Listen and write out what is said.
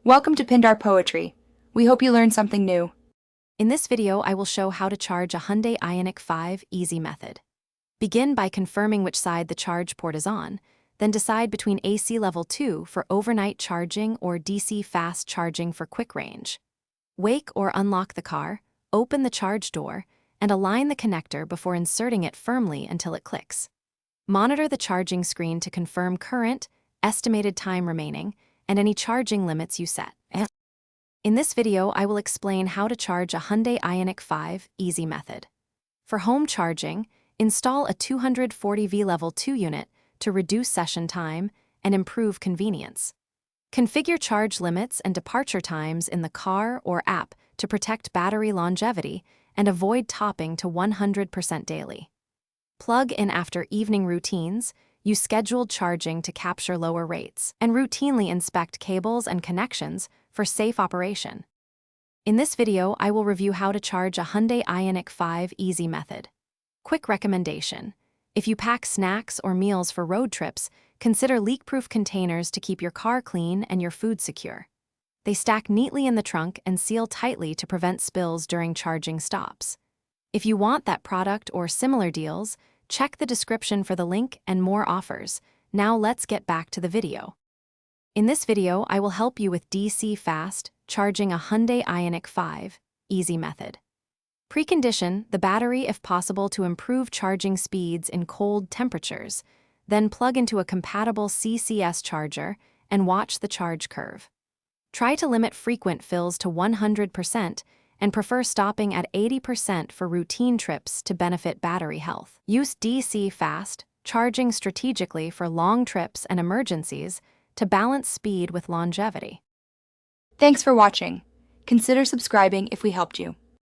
Welcome to Pindar Poetry. We hope you learned something new. In this video, I will show how to charge a Hyundai Ioniq 5 easy method. Begin by confirming which side the charge port is on, then decide between AC level 2 for overnight charging or DC fast charging for quick range. Wake or unlock the car, open the charge door, and align the connector before inserting it firmly until it clicks. Monitor the charging screen to confirm current, estimated time remaining, and any charging limits you set. In this video, I will explain how to charge a Hyundai Ioniq 5 easy method. For home charging, install a 240V level 2 unit to reduce session time and improve convenience. Configure charge limits and departure times in the car or app to protect battery longevity and avoid topping to 100% daily. Plug in after evening routines, use scheduled charging to capture lower rates, and routinely inspect cables and connections for safe operation. In this video, I will review how to charge a Hyundai Ioniq 5 easy method. Quick recommendation: if you pack snacks or meals for road trips, consider leak-proof containers to keep your car clean and your food secure. They stack neatly in the trunk and seal tightly to prevent spills during charging stops. If you want that product or similar deals, check the description for the link and more offers. Now let's get back to the video. In this video, I will help you with DC fast charging a Hyundai Ioniq 5 easy method. Precondition the battery if possible to improve charging speeds in cold temperatures, then plug into a compatible CCS charger and watch the charge curve. Try to limit frequent fills to 100% and prefer stopping at 80% for routine trips to benefit battery health. Use DC fast charging strategically for long trips and emergencies to balance speed with longevity. Thanks for watching. Consider subscribing if we helped you.